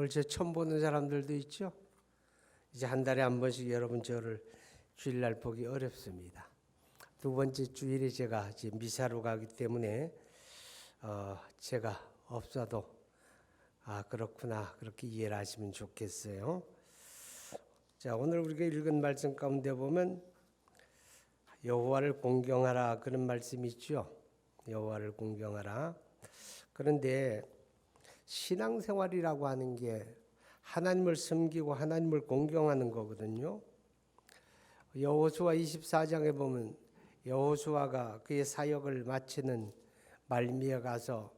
오늘 저 처음 보는 사람들도 있죠. 이제 한 달에 한 번씩 여러분 저를 주일날 보기 어렵습니다. 두 번째 주일에 제가 지금 미사로 가기 때문에 제가 없어도 그렇구나 그렇게 이해를 하시면 좋겠어요. 자, 오늘 우리가 읽은 말씀 가운데 보면 여호와를 공경하라 그런 말씀이 있죠. 여호와를 공경하라. 그런데 신앙생활이라고 하는 게 하나님을 섬기고 하나님을 공경하는 거거든요. 여호수아 24장에 보면 여호수아가 그의 사역을 마치는 말미에 가서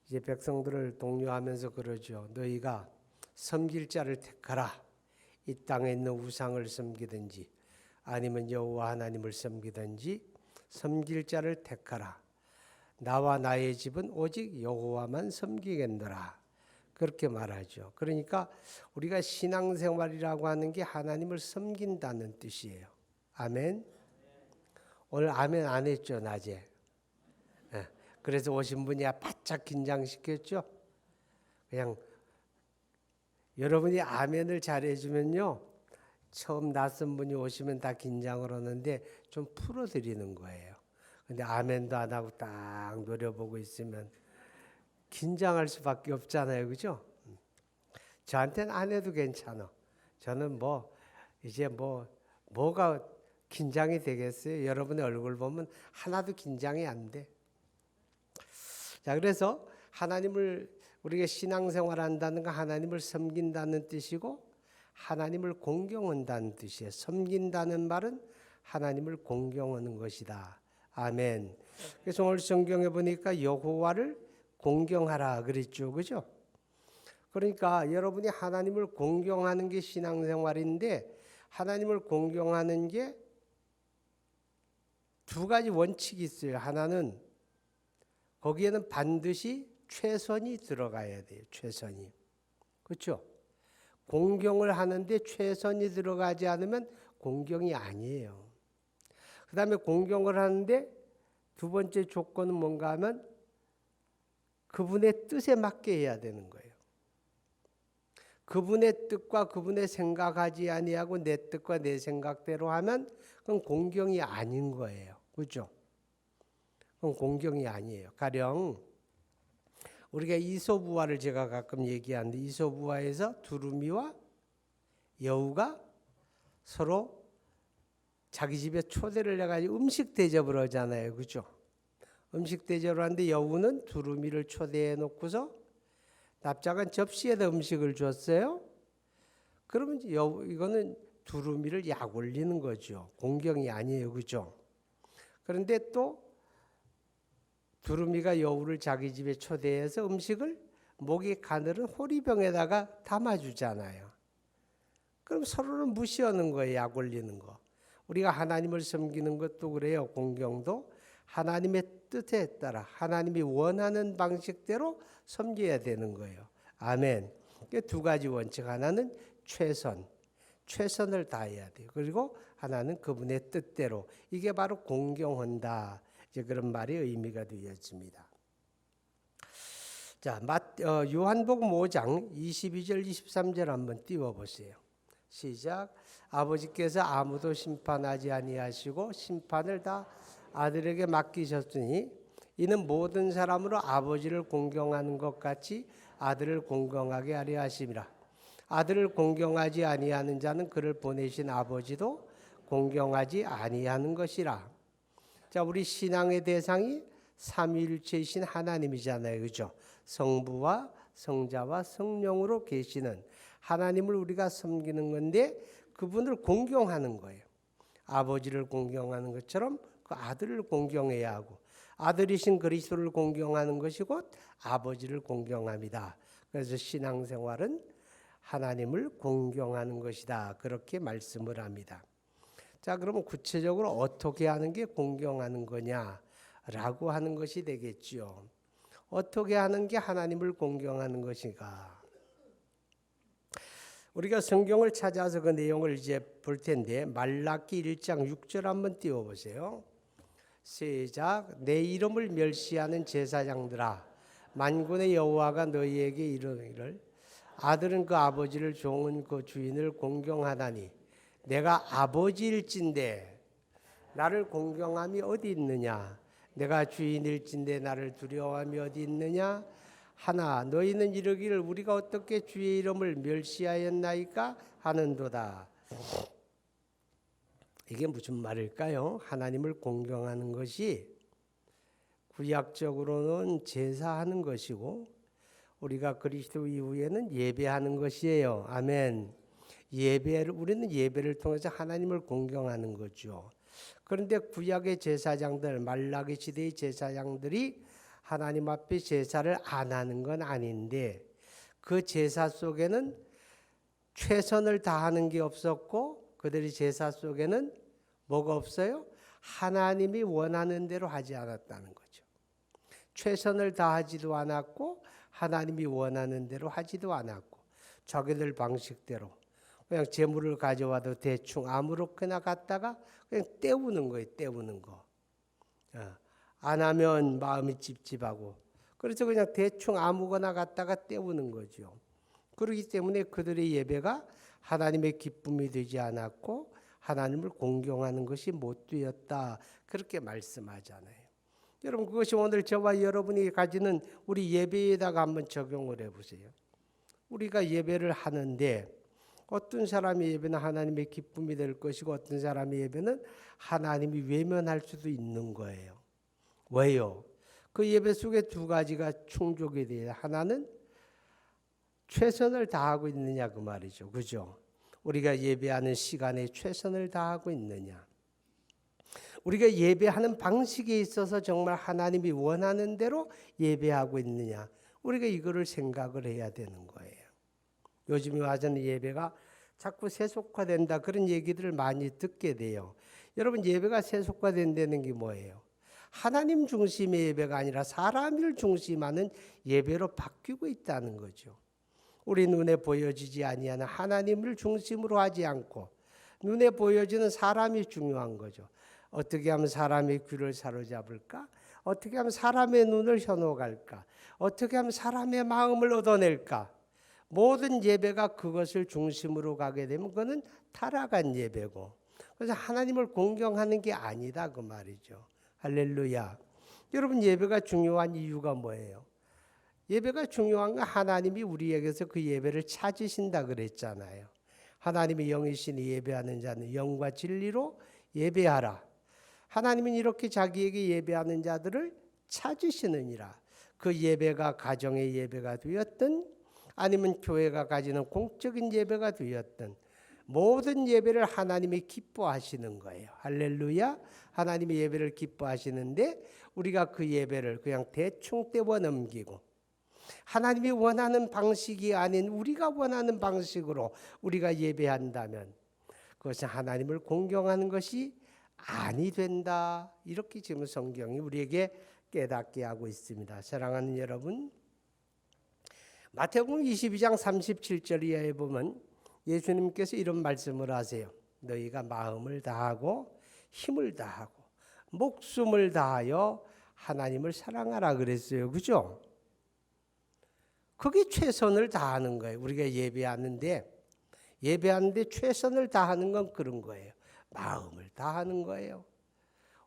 이제 백성들을 독려하면서 그러죠. 너희가 섬길 자를 택하라. 이 땅에 있는 우상을 섬기든지 아니면 여호와 하나님을 섬기든지 섬길 자를 택하라. 나와 나의 집은 오직 여호와만 섬기겠노라. 그렇게 말하죠. 그러니까 우리가 신앙생활이라고 하는 게 하나님을 섬긴다는 뜻이에요. 아멘. 오늘 아멘 안 했죠, 낮에. 그래서 오신 분이 바짝 긴장시켰죠. 그냥 여러분이 아멘을 잘해주면요, 처음 낯선 분이 오시면 다 긴장을 하는데 좀 풀어드리는 거예요. 근데 아멘도 안 하고 딱 노려보고 있으면 긴장할 수밖에 없잖아요, 그죠? 저한테는 안 해도 괜찮아. 저는 이제 뭐가 긴장이 되겠어요? 여러분의 얼굴 보면 하나도 긴장이 안 돼. 자, 그래서 하나님을 우리가 신앙생활 한다는 건 하나님을 섬긴다는 뜻이고 하나님을 공경한다는 뜻이에요. 섬긴다는 말은 하나님을 공경하는 것이다. 아멘. 그래서 오늘 성경에 보니까 여호와를 공경하라 그랬죠. 그죠? 그러니까 여러분이 하나님을 공경하는 게 신앙생활인데 하나님을 공경하는 게 두 가지 원칙이 있어요. 하나는 거기에는 반드시 최선이 들어가야 돼요. 최선이. 그렇죠? 공경을 하는데 최선이 들어가지 않으면 공경이 아니에요. 그 다음에 공경을 하는데 두 번째 조건은 뭔가 하면 그분의 뜻에 맞게 해야 되는 거예요. 그분의 뜻과 그분의 생각하지 아니하고 내 뜻과 내 생각대로 하면 그건 공경이 아닌 거예요. 그렇죠? 그건 공경이 아니에요. 가령 우리가 이솝우화를 제가 가끔 얘기하는데 이솝우화에서 두루미와 여우가 서로 자기 집에 초대를 해가지고 음식 대접을 하잖아요. 그렇죠? 음식 대접을 하는데 여우는 두루미를 초대해 놓고서 납작한 접시에다 음식을 줬어요. 그러면 이거는 두루미를 약 올리는 거죠. 공경이 아니에요. 그죠? 그런데 또 두루미가 여우를 자기 집에 초대해서 음식을 목이 가늘은 호리병에다가 담아주잖아요. 그럼 서로는 무시하는 거예요. 약 올리는 거. 우리가 하나님을 섬기는 것도 그래요. 공경도 하나님의 뜻에 따라 하나님이 원하는 방식대로 섬겨야 되는 거예요. 아멘. 두 가지 원칙. 하나는 최선을 다해야 돼요. 그리고 하나는 그분의 뜻대로. 이게 바로 공경한다. 이제 그런 말이 의미가 되었습니다. 자, 요한복음 5장 22절 23절 한번 띄워보세요. 시작. 아버지께서 아무도 심판하지 아니하시고 심판을 다 아들에게 맡기셨으니 이는 모든 사람으로 아버지를 공경하는 것 같이 아들을 공경하게 하려 하심이라. 아들을 공경하지 아니하는 자는 그를 보내신 아버지도 공경하지 아니하는 것이라. 자, 우리 신앙의 대상이 삼위일체이신 하나님이잖아요. 그죠? 성부와 성자와 성령으로 계시는 하나님을 우리가 섬기는 건데 그분을 공경하는 거예요. 아버지를 공경하는 것처럼 그 아들을 공경해야 하고 아들이신 그리스도를 공경하는 것이 곧 아버지를 공경합니다. 그래서 신앙생활은 하나님을 공경하는 것이다. 그렇게 말씀을 합니다. 자, 그러면 구체적으로 어떻게 하는 게 공경하는 거냐라고 하는 것이 되겠지요. 어떻게 하는 게 하나님을 공경하는 것인가? 우리가 성경을 찾아서 그 내용을 이제 볼 텐데 말라기 1장 6절 한번 띄워보세요. 시작. 내 이름을 멸시하는 제사장들아 만군의 여호와가 너희에게 이르기를 아들은 그 아버지를 종은 그 주인을 공경하나니 내가 아버지일진데 나를 공경함이 어디 있느냐? 내가 주인일진데 나를 두려워함이 어디 있느냐? 하나 너희는 이르기를 우리가 어떻게 주의 이름을 멸시하였나이까 하는도다. 이게 무슨 말일까요? 하나님을 공경하는 것이 구약적으로는 제사하는 것이고 우리가 그리스도 이후에는 예배하는 것이에요. 아멘. 우리는 예배를 통해서 하나님을 공경하는 거죠. 그런데 구약의 제사장들, 말라기 시대의 제사장들이 하나님 앞에 제사를 안 하는 건 아닌데 그 제사 속에는 최선을 다하는 게 없었고 그들의 제사 속에는 뭐가 없어요? 하나님이 원하는 대로 하지 않았다는 거죠. 최선을 다하지도 않았고 하나님이 원하는 대로 하지도 않았고 자기들 방식대로 그냥 재물을 가져와도 대충 아무렇게나 갖다가 그냥 때우는 거예요. 때우는 거. 안 하면 마음이 찝찝하고 그래서 그냥 대충 아무거나 갖다가 때우는 거죠. 그렇기 때문에 그들의 예배가 하나님의 기쁨이 되지 않았고 하나님을 공경하는 것이 못 되었다. 그렇게 말씀하잖아요. 여러분 그것이 오늘 저와 여러분이 가지는 우리 예배에다가 한번 적용을 해보세요. 우리가 예배를 하는데 어떤 사람의 예배는 하나님의 기쁨이 될 것이고 어떤 사람의 예배는 하나님이 외면할 수도 있는 거예요. 왜요? 그 예배 속에 두 가지가 충족이 돼요. 하나는 최선을 다하고 있느냐 그 말이죠. 그죠? 우리가 예배하는 시간에 최선을 다하고 있느냐. 우리가 예배하는 방식에 있어서 정말 하나님이 원하는 대로 예배하고 있느냐. 우리가 이거를 생각을 해야 되는 거예요. 요즘에 와서는 예배가 자꾸 세속화된다 그런 얘기들을 많이 듣게 돼요. 여러분 예배가 세속화된다는 게 뭐예요? 하나님 중심의 예배가 아니라 사람을 중심하는 예배로 바뀌고 있다는 거죠. 우리 눈에 보여지지 아니하는 하나님을 중심으로 하지 않고 눈에 보여지는 사람이 중요한 거죠. 어떻게 하면 사람의 귀를 사로잡을까? 어떻게 하면 사람의 눈을 현혹할까? 어떻게 하면 사람의 마음을 얻어낼까? 모든 예배가 그것을 중심으로 가게 되면 그거는 타락한 예배고 그래서 하나님을 공경하는 게 아니다 그 말이죠. 할렐루야. 여러분 예배가 중요한 이유가 뭐예요? 예배가 중요한 건 하나님이 우리에게서 그 예배를 찾으신다 그랬잖아요. 하나님의 영이시니 예배하는 자는 영과 진리로 예배하라. 하나님은 이렇게 자기에게 예배하는 자들을 찾으시느니라. 그 예배가 가정의 예배가 되었든 아니면 교회가 가지는 공적인 예배가 되었든 모든 예배를 하나님이 기뻐하시는 거예요. 할렐루야. 하나님의 예배를 기뻐하시는데 우리가 그 예배를 그냥 대충 때워 넘기고 하나님이 원하는 방식이 아닌 우리가 원하는 방식으로 우리가 예배한다면 그것은 하나님을 공경하는 것이 아니 된다. 이렇게 지금 성경이 우리에게 깨닫게 하고 있습니다. 사랑하는 여러분, 마태복음 22장 37절 이하에 보면 예수님께서 이런 말씀을 하세요. 너희가 마음을 다하고 힘을 다하고 목숨을 다하여 하나님을 사랑하라 그랬어요. 그죠? 그게 최선을 다하는 거예요. 우리가 예배하는데 최선을 다하는 건 그런 거예요. 마음을 다하는 거예요.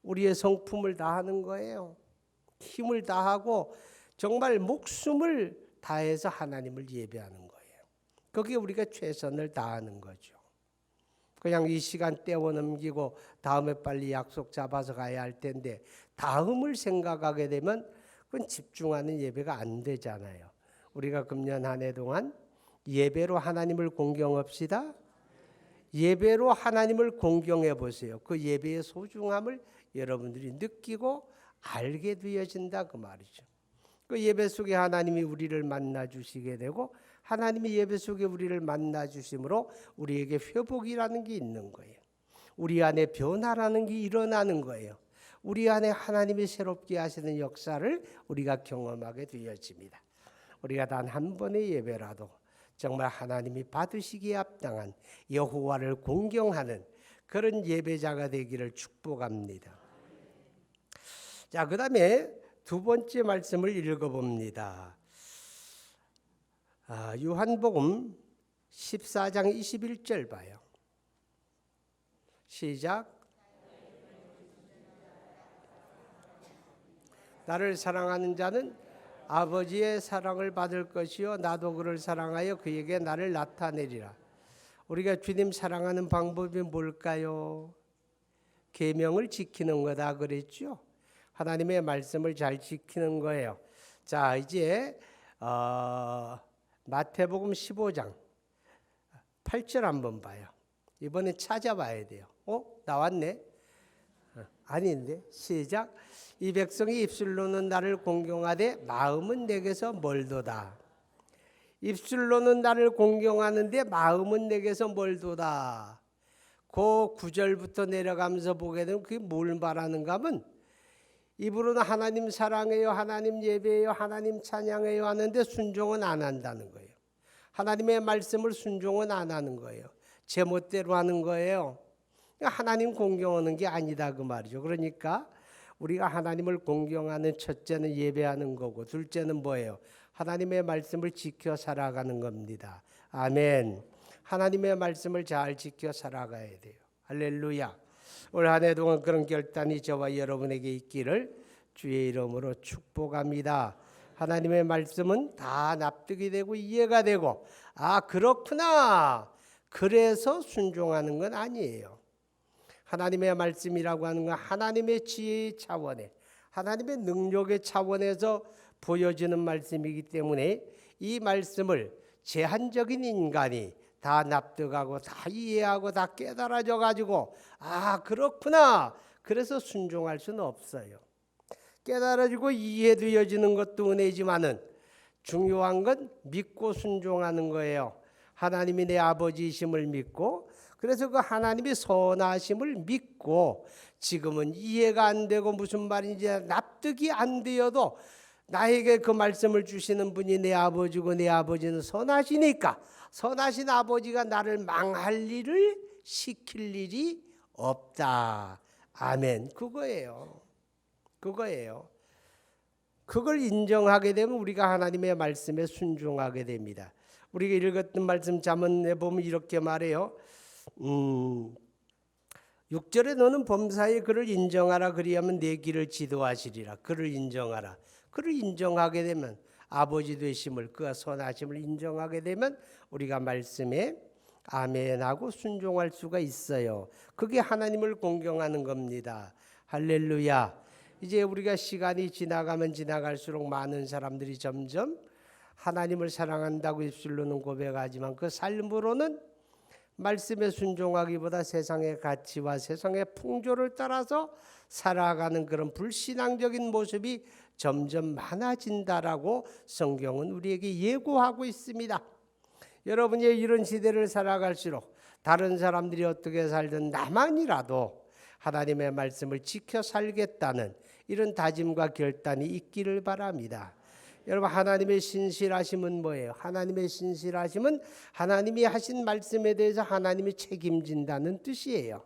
우리의 성품을 다하는 거예요. 힘을 다하고 정말 목숨을 다해서 하나님을 예배하는 거예요. 거기에 우리가 최선을 다하는 거죠. 그냥 이 시간 때워 넘기고 다음에 빨리 약속 잡아서 가야 할 텐데 다음을 생각하게 되면 그건 집중하는 예배가 안 되잖아요. 우리가 금년 한 해 동안 예배로 하나님을 공경합시다. 예배로 하나님을 공경해 보세요. 그 예배의 소중함을 여러분들이 느끼고 알게 되어진다 그 말이죠. 그 예배 속에 하나님이 우리를 만나 주시게 되고 하나님이 예배 속에 우리를 만나 주심으로 우리에게 회복이라는 게 있는 거예요. 우리 안에 변화라는 게 일어나는 거예요. 우리 안에 하나님이 새롭게 하시는 역사를 우리가 경험하게 되어집니다. 우리가 단 한 번의 예배라도 정말 하나님이 받으시기에 합당한 여호와를 공경하는 그런 예배자가 되기를 축복합니다. 자, 그다음에 두 번째 말씀을 읽어봅니다. 요한복음 14장 21절 봐요. 시작. 나를 사랑하는 자는 아버지의 사랑을 받을 것이요 나도 그를 사랑하여 그에게 나를 나타내리라. 우리가 주님 사랑하는 방법이 뭘까요? 계명을 지키는 거다 그랬죠. 하나님의 말씀을 잘 지키는 거예요. 자, 이제 마태복음 15장 8절 한번 봐요. 이번에 찾아봐야 돼요. 나왔네. 아닌데. 시작. 이 백성이 입술로는 나를 공경하되 마음은 내게서 멀도다. 입술로는 나를 공경하는데 마음은 내게서 멀도다. 그 9절부터 내려가면서 보게 되면 그게 뭘 말하는가 하면 입으로는 하나님 사랑해요, 하나님 예배해요, 하나님 찬양해요 하는데 순종은 안 한다는 거예요. 하나님의 말씀을 순종은 안 하는 거예요. 제멋대로 하는 거예요. 하나님 공경하는 게 아니다 그 말이죠. 그러니까 우리가 하나님을 공경하는 첫째는 예배하는 거고 둘째는 뭐예요? 하나님의 말씀을 지켜 살아가는 겁니다. 아멘. 하나님의 말씀을 잘 지켜 살아가야 돼요. 할렐루야. 올 한 해 동안 그런 결단이 저와 여러분에게 있기를 주의 이름으로 축복합니다. 하나님의 말씀은 다 납득이 되고 이해가 되고 그렇구나. 그래서 순종하는 건 아니에요. 하나님의 말씀이라고 하는 건 하나님의 지혜의 차원에 하나님의 능력의 차원에서 보여지는 말씀이기 때문에 이 말씀을 제한적인 인간이 다 납득하고 다 이해하고 다 깨달아져 가지고 그렇구나. 그래서 순종할 수는 없어요. 깨달아지고 이해되어지는 것도 은혜지만은 중요한 건 믿고 순종하는 거예요. 하나님이 내 아버지이심을 믿고 그래서 그 하나님의 선하심을 믿고 지금은 이해가 안 되고 무슨 말인지 납득이 안 되어도 나에게 그 말씀을 주시는 분이 내 아버지고 내 아버지는 선하시니까 선하신 아버지가 나를 망할 일을 시킬 일이 없다. 아멘. 그거예요. 그걸 인정하게 되면 우리가 하나님의 말씀에 순종하게 됩니다. 우리가 읽었던 말씀 잠언에 보면 이렇게 말해요. 6절에 너는 범사에 그를 인정하라 그리하면 내 길을 지도하시리라. 그를 인정하라. 그를 인정하게 되면 아버지 되심을 그가 선하심을 인정하게 되면 우리가 말씀에 아멘하고 순종할 수가 있어요. 그게 하나님을 공경하는 겁니다. 할렐루야. 이제 우리가 시간이 지나가면 지나갈수록 많은 사람들이 점점 하나님을 사랑한다고 입술로는 고백하지만 그 삶으로는 말씀에 순종하기보다 세상의 가치와 세상의 풍조를 따라서 살아가는 그런 불신앙적인 모습이 점점 많아진다라고 성경은 우리에게 예고하고 있습니다. 여러분이 이런 시대를 살아갈수록 다른 사람들이 어떻게 살든 나만이라도 하나님의 말씀을 지켜 살겠다는 이런 다짐과 결단이 있기를 바랍니다. 여러분 하나님의 신실하심은 뭐예요? 하나님의 신실하심은 하나님이 하신 말씀에 대해서 하나님이 책임진다는 뜻이에요.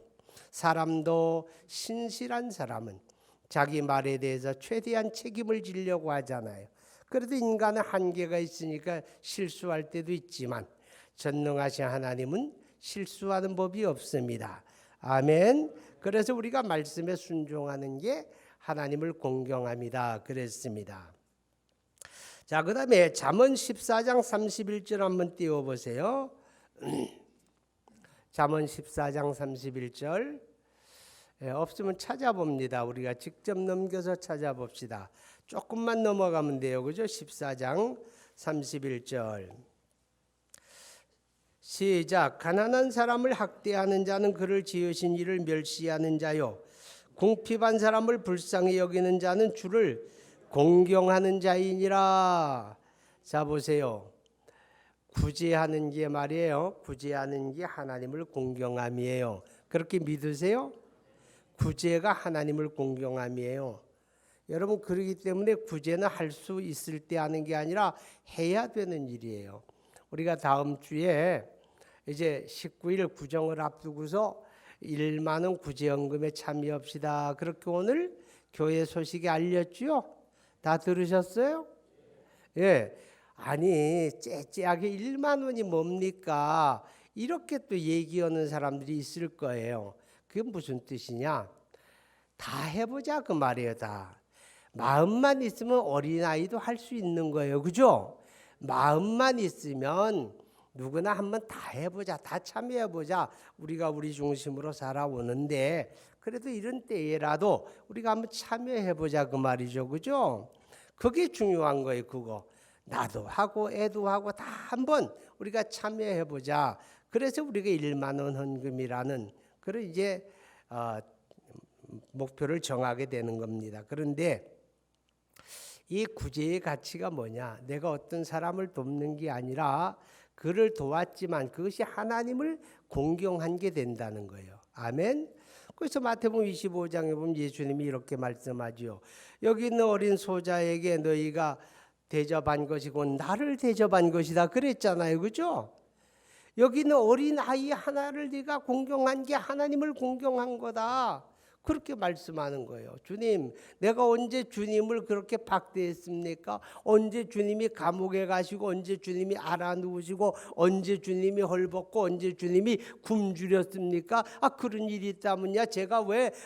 사람도 신실한 사람은 자기 말에 대해서 최대한 책임을 지려고 하잖아요. 그래도 인간은 한계가 있으니까 실수할 때도 있지만 전능하신 하나님은 실수하는 법이 없습니다. 아멘. 그래서 우리가 말씀에 순종하는 게 하나님을 공경합니다. 그랬습니다. 자, 그 다음에 잠언 14장 31절 한번 띄워보세요. 잠언 14장 31절. 없으면 찾아봅니다. 우리가 직접 넘겨서 찾아봅시다. 조금만 넘어가면 돼요. 그죠? 14장 31절. 시작. 가난한 사람을 학대하는 자는 그를 지으신 이를 멸시하는 자요. 궁핍한 사람을 불쌍히 여기는 자는 주를 공경하는 자이니라. 자 보세요. 구제하는 게 말이에요. 구제하는 게 하나님을 공경함이에요. 그렇게 믿으세요? 구제가 하나님을 공경함이에요. 여러분 그렇기 때문에 구제는 할 수 있을 때 하는 게 아니라 해야 되는 일이에요. 우리가 다음 주에 이제 19일 구정을 앞두고서 1만원 구제연금에 참여합시다. 그렇게 오늘 교회 소식이 알렸죠? 다 들으셨어요? 예. 아니 째째하게 1만 원이 뭡니까? 이렇게 또 얘기하는 사람들이 있을 거예요. 그게 무슨 뜻이냐? 다 해보자 그 말이에요. 다. 마음만 있으면 어린아이도 할 수 있는 거예요. 그죠? 마음만 있으면 누구나 한번 다 해보자. 다 참여해보자. 우리가 우리 중심으로 살아오는데 그래도 이런 때에라도 우리가 한번 참여해보자 그 말이죠. 그죠? 그게 중요한 거예요. 그거. 나도 하고 애도 하고 다 한번 우리가 참여해보자. 그래서 우리가 1만 원 헌금이라는 그런 이제 목표를 정하게 되는 겁니다. 그런데 이 구제의 가치가 뭐냐? 내가 어떤 사람을 돕는 게 아니라 그를 도왔지만 그것이 하나님을 공경한 게 된다는 거예요. 아멘. 그래서 마태복음 25장에 보면 예수님이 이렇게 말씀하지요. 여기 있는 어린 소자에게 너희가 대접한 것이고 나를 대접한 것이다 그랬잖아요. 그죠? 여기 있는 어린 아이 하나를 네가 공경한 게 하나님을 공경한 거다. 그렇게 말씀하는 거예요. 주님, 내가 언제 주님을 그렇게 박대했습니까? 언제 주님이 감옥에 가시고 언제 주님이 알아누우시고 언제 주님이 헐벗고 언제 주님이 굶주렸습니까? 그런 일이 있다면야 제가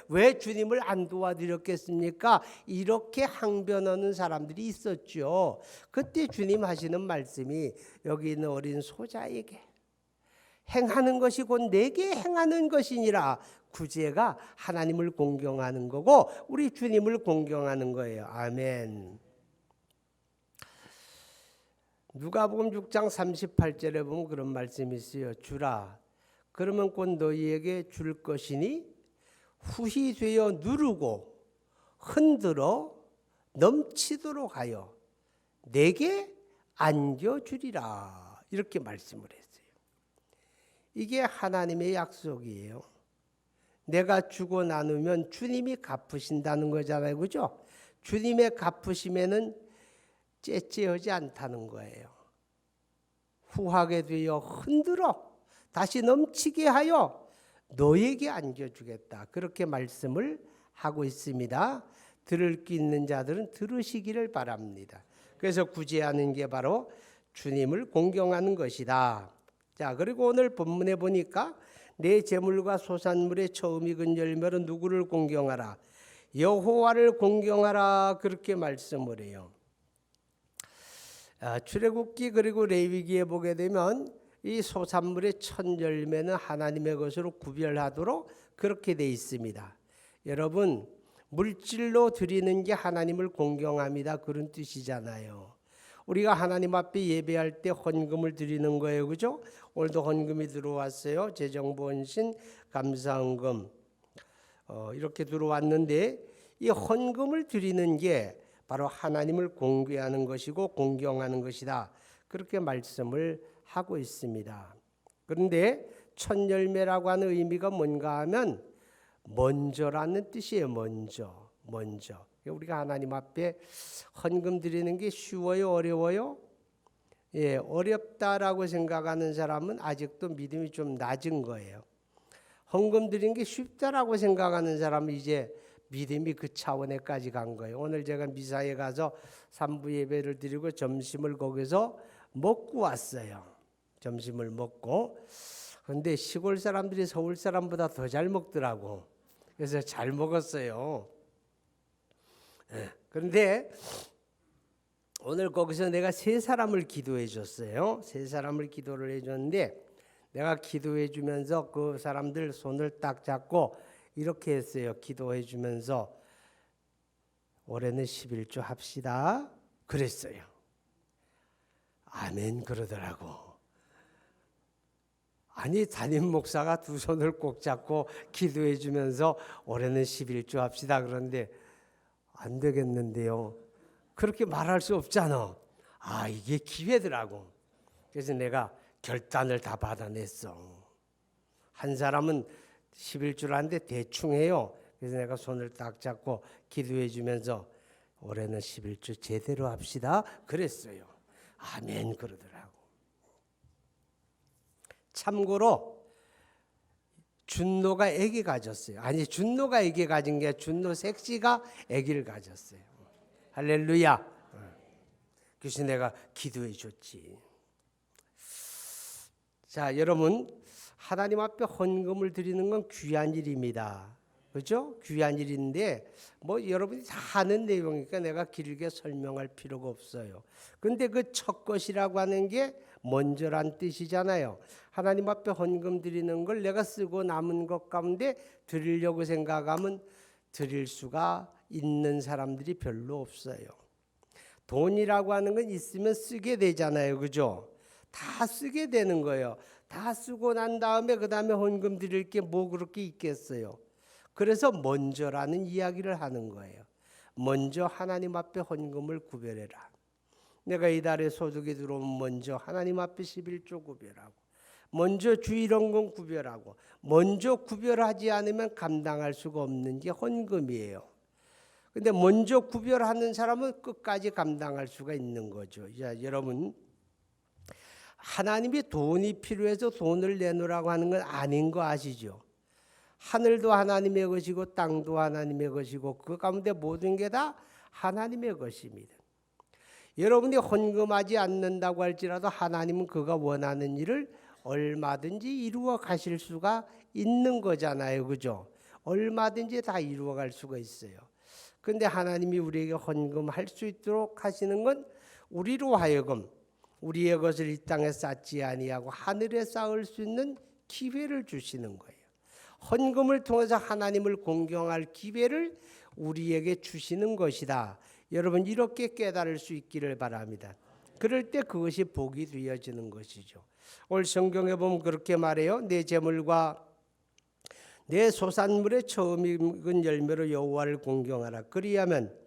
왜 주님을 안 도와드렸겠습니까? 이렇게 항변하는 사람들이 있었죠. 그때 주님 하시는 말씀이 여기 있는 어린 소자에게 행하는 것이 곧 내게 행하는 것이니라. 구제가 하나님을 공경하는 거고 우리 주님을 공경하는 거예요. 아멘. 누가복음 6장 38절에 보면 그런 말씀이 있어요. 주라 그러면 곧 너희에게 줄 것이니 후히 되어 누르고 흔들어 넘치도록 하여 내게 안겨주리라. 이렇게 말씀을 했어요. 이게 하나님의 약속이에요. 내가 주고 나누면 주님이 갚으신다는 거잖아요. 그죠? 주님의 갚으심에는 째째하지 않다는 거예요. 후하게 되어 흔들어 다시 넘치게 하여 너에게 안겨주겠다. 그렇게 말씀을 하고 있습니다. 들을 귀 있는 자들은 들으시기를 바랍니다. 그래서 구제하는 게 바로 주님을 공경하는 것이다. 자, 그리고 오늘 본문에 보니까 내 재물과 소산물의 처음 익은 열매로 누구를 공경하라? 여호와를 공경하라. 그렇게 말씀을 해요. 출애굽기 그리고 레위기에 보게 되면 이 소산물의 첫 열매는 하나님의 것으로 구별하도록 그렇게 돼 있습니다. 여러분, 물질로 드리는 게 하나님을 공경합니다. 그런 뜻이잖아요. 우리가 하나님 앞에 예배할 때 헌금을 드리는 거예요. 그죠? 오늘도 헌금이 들어왔어요. 재정보헌신, 감사헌금 이렇게 들어왔는데 이 헌금을 드리는 게 바로 하나님을 공개하는 것이고 공경하는 것이다. 그렇게 말씀을 하고 있습니다. 그런데 첫 열매라고 하는 의미가 뭔가 하면 먼저라는 뜻이에요. 먼저. 우리가 하나님 앞에 헌금 드리는 게 쉬워요? 어려워요? 예, 어렵다라고 생각하는 사람은 아직도 믿음이 좀 낮은 거예요. 헌금 드리는 게 쉽다라고 생각하는 사람은 이제 믿음이 그 차원에까지 간 거예요. 오늘 제가 미사에 가서 3부 예배를 드리고 점심을 거기서 먹고 왔어요. 점심을 먹고. 그런데 시골 사람들이 서울 사람보다 더 잘 먹더라고. 그래서 잘 먹었어요. 그런데 오늘 거기서 내가 세 사람을 기도해 줬어요. 세 사람을 기도를 해줬는데 내가 기도해 주면서 그 사람들 손을 딱 잡고 이렇게 했어요. 기도해 주면서 올해는 11조 합시다. 그랬어요. 아멘 그러더라고. 아니 담임 목사가 두 손을 꼭 잡고 기도해 주면서 올해는 11조 합시다. 그런데 안 되겠는데요. 그렇게 말할 수 없잖아. 이게 기회더라고. 그래서 내가 결단을 다 받아냈어. 한 사람은 11줄 하는데 대충 해요. 그래서 내가 손을 딱 잡고 기도해 주면서 올해는 11주 제대로 합시다. 그랬어요. 아멘 그러더라고. 참고로 준노가 아기 가졌어요. 아니 준노가 아기 가진 게 준노 색시가 아기를 가졌어요. 할렐루야. 그래서 내가 기도해 줬지. 자, 여러분, 하나님 앞에 헌금을 드리는 건 귀한 일입니다. 그렇죠? 귀한 일인데 뭐 여러분이 다 아는 내용이니까 내가 길게 설명할 필요가 없어요. 그런데 그 첫 것이라고 하는 게 먼저란 뜻이잖아요. 하나님 앞에 헌금 드리는 걸 내가 쓰고 남은 것 가운데 드리려고 생각하면 드릴 수가 있는 사람들이 별로 없어요. 돈이라고 하는 건 있으면 쓰게 되잖아요. 그죠? 다 쓰게 되는 거예요. 다 쓰고 난 다음에 그 다음에 헌금 드릴 게 뭐 그렇게 있겠어요. 그래서 먼저라는 이야기를 하는 거예요. 먼저 하나님 앞에 헌금을 구별해라. 내가 이달에 소득이 들어오면 먼저 하나님 앞에 11조 구별하고, 먼저 주일헌금 구별하고, 먼저 구별하지 않으면 감당할 수가 없는 게 헌금이에요. 근데 먼저 구별하는 사람은 끝까지 감당할 수가 있는 거죠. 자, 여러분, 하나님이 돈이 필요해서 돈을 내놓으라고 하는 건 아닌 거 아시죠? 하늘도 하나님의 것이고 땅도 하나님의 것이고 그 가운데 모든 게 다 하나님의 것입니다. 여러분이 헌금하지 않는다고 할지라도 하나님은 그가 원하는 일을 얼마든지 이루어 가실 수가 있는 거잖아요. 그죠? 얼마든지 다 이루어 갈 수가 있어요. 그런데 하나님이 우리에게 헌금할 수 있도록 하시는 건 우리로 하여금 우리의 것을 이 땅에 쌓지 아니하고 하늘에 쌓을 수 있는 기회를 주시는 거예요. 헌금을 통해서 하나님을 공경할 기회를 우리에게 주시는 것이다. 여러분, 이렇게 깨달을 수 있기를 바랍니다. 그럴 때 그것이 복이 되어지는 것이죠. 오늘 성경에 보면 그렇게 말해요. 내 재물과 내 소산물의 처음 익은 열매로 여호와를 공경하라. 그리하면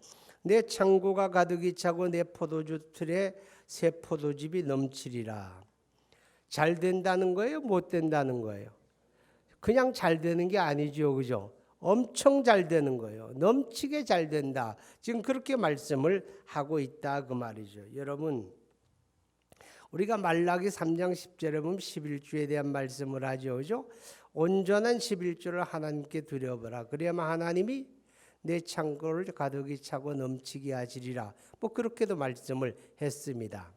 내 창고가 가득히 차고 내 포도주 틀에 새 포도즙이 넘치리라. 잘 된다는 거예요? 못 된다는 거예요? 그냥 잘 되는 게 아니죠. 그죠? 엄청 잘 되는 거예요. 넘치게 잘 된다. 지금 그렇게 말씀을 하고 있다 그 말이죠. 여러분, 우리가 말라기 3장 10절에 보면 11조에 대한 말씀을 하죠. 그죠? 온전한 11조를 하나님께 드려보라. 그래야만 하나님이 내 창고를 가득히 차고 넘치게 하시리라. 뭐 그렇게도 말씀을 했습니다.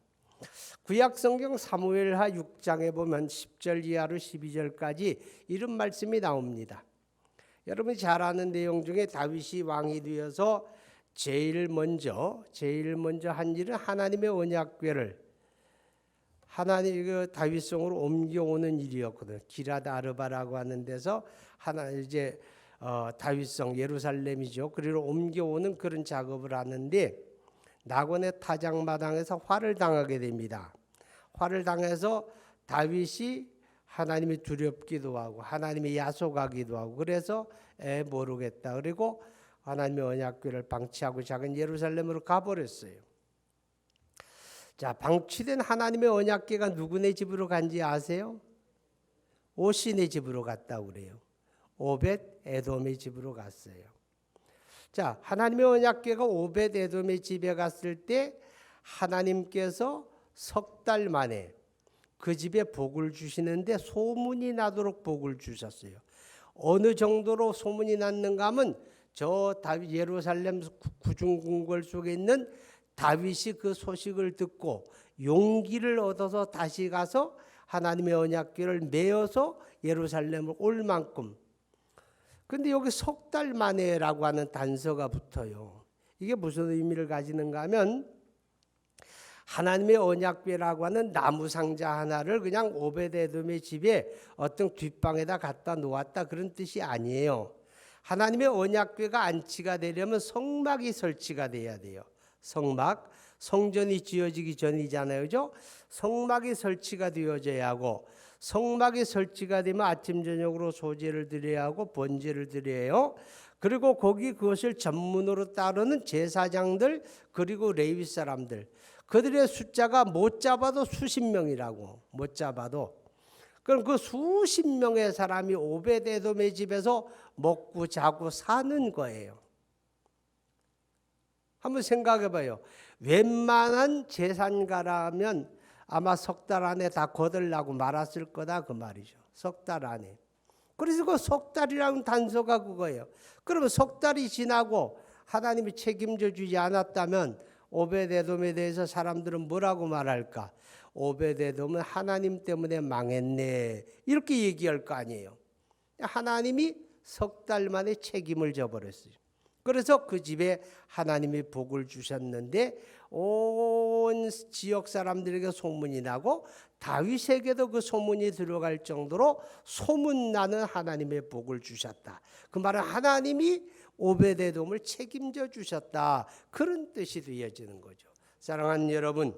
구약 성경 사무엘하 6장에 보면 10절 이하로 12절까지 이런 말씀이 나옵니다. 여러분이 잘 아는 내용 중에 다윗이 왕이 되어서 제일 먼저 한 일은 하나님의 언약궤를 하나님 그 다윗성으로 옮겨오는 일이었거든요. 기랏 아르바라고 하는 데서 다윗성 예루살렘이죠. 그리로 옮겨오는 그런 작업을 하는데 나곤의 타작마당에서 화를 당하게 됩니다. 화를 당해서 다윗이 하나님이 두렵기도 하고 하나님이 야속하기도 하고 그래서 모르겠다. 그리고 하나님의 언약궤를 방치하고 작은 예루살렘으로 가버렸어요. 자, 방치된 하나님의 언약궤가 누구네 집으로 간지 아세요? 오신의 집으로 갔다고 그래요. 오벳 에돔의 집으로 갔어요. 자, 하나님의 언약궤가 오벳 에돔의 집에 갔을 때 하나님께서 석 달 만에 그 집에 복을 주시는데 소문이 나도록 복을 주셨어요. 어느 정도로 소문이 났는가 하면 저 다윗 예루살렘 구중궁궐 속에 있는 다윗이 그 소식을 듣고 용기를 얻어서 다시 가서 하나님의 언약궤를 메어서 예루살렘을 올 만큼. 근데 여기 석 달 만에라고 하는 단서가 붙어요. 이게 무슨 의미를 가지는가 하면 하나님의 언약궤라고 하는 나무 상자 하나를 그냥 오벳에돔의 집에 어떤 뒷방에다 갖다 놓았다 그런 뜻이 아니에요. 하나님의 언약궤가 안치가 되려면 성막이 설치가 돼야 돼요. 성막, 성전이 지어지기 전이잖아요. 그죠? 성막이 설치가 되어져야 하고 성막이 설치가 되면 아침 저녁으로 소제를 드려야 하고 번제를 드려야 해요. 그리고 거기 그것을 전문으로 따르는 제사장들 그리고 레위 사람들 그들의 숫자가 못 잡아도 수십 명이라고 못 잡아도 그럼 그 수십 명의 사람이 오벳에돔의 집에서 먹고 자고 사는 거예요. 한번 생각해 봐요. 웬만한 재산가라면 아마 석 달 안에 다 거들라고 말았을 거다 그 말이죠. 석 달 안에. 그래서 그 석 달이라는 단서가 그거예요. 그러면 석 달이 지나고 하나님이 책임져 주지 않았다면 오베데돔에 대해서 사람들은 뭐라고 말할까? 오베데돔은 하나님 때문에 망했네, 이렇게 얘기할 거 아니에요. 하나님이 석 달 만에 책임을 져버렸어요. 그래서 그 집에 하나님이 복을 주셨는데 온 지역 사람들에게 소문이 나고 다윗에게도 그 소문이 들어갈 정도로 소문나는 하나님의 복을 주셨다. 그 말은 하나님이 오베데돔을 책임져 주셨다, 그런 뜻이 되어지는 거죠. 사랑하는 여러분,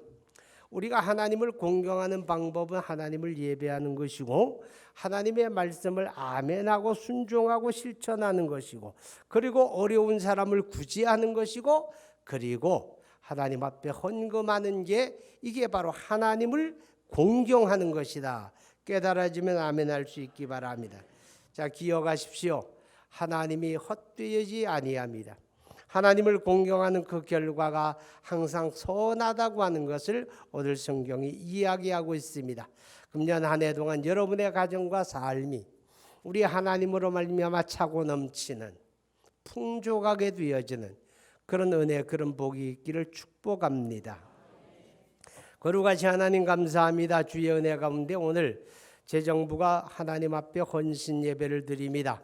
우리가 하나님을 공경하는 방법은 하나님을 예배하는 것이고 하나님의 말씀을 아멘하고 순종하고 실천하는 것이고, 그리고 어려운 사람을 구제하는 것이고, 그리고 하나님 앞에 헌금하는 게, 이게 바로 하나님을 공경하는 것이다. 깨달아지면 아멘할 수 있기 바랍니다. 자, 기억하십시오. 하나님이 헛되지 아니합니다. 하나님을 공경하는 그 결과가 항상 선하다고 하는 것을 오늘 성경이 이야기하고 있습니다. 금년 한 해 동안 여러분의 가정과 삶이 우리 하나님으로 말미암아 차고 넘치는 풍족하게 되어지는 그런 은혜, 그런 복이 있기를 축복합니다. 거룩하신 하나님, 감사합니다. 주의 은혜 가운데 오늘 재정부가 하나님 앞에 헌신 예배를 드립니다.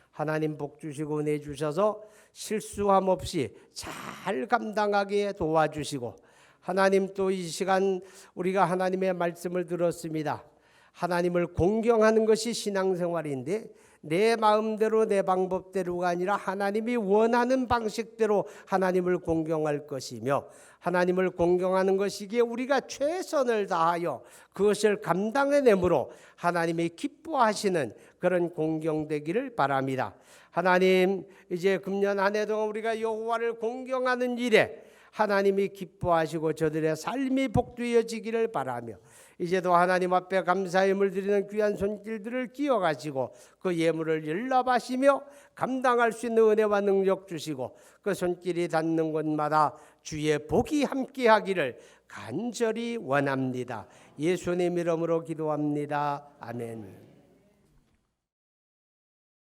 하나님 복 주시고 은혜 주셔서 실수함 없이 잘 감당하게 도와주시고, 하나님 또 이 시간 우리가 하나님의 말씀을 들었습니다. 하나님을 공경하는 것이 신앙생활인데 내 마음대로 내 방법대로가 아니라 하나님이 원하는 방식대로 하나님을 공경할 것이며, 하나님을 공경하는 것이기에 우리가 최선을 다하여 그것을 감당해내므로 하나님이 기뻐하시는 그런 공경되기를 바랍니다. 하나님, 이제 금년 한 해 동안 우리가 여호와를 공경하는 일에 하나님이 기뻐하시고 저들의 삶이 복되어지기를 바라며, 이제도 하나님 앞에 감사의 예물 드리는 귀한 손길들을 기억하시고 그 예물을 연락하시며 감당할 수 있는 은혜와 능력 주시고, 그 손길이 닿는 곳마다 주의 복이 함께하기를 간절히 원합니다. 예수님 이름으로 기도합니다. 아멘.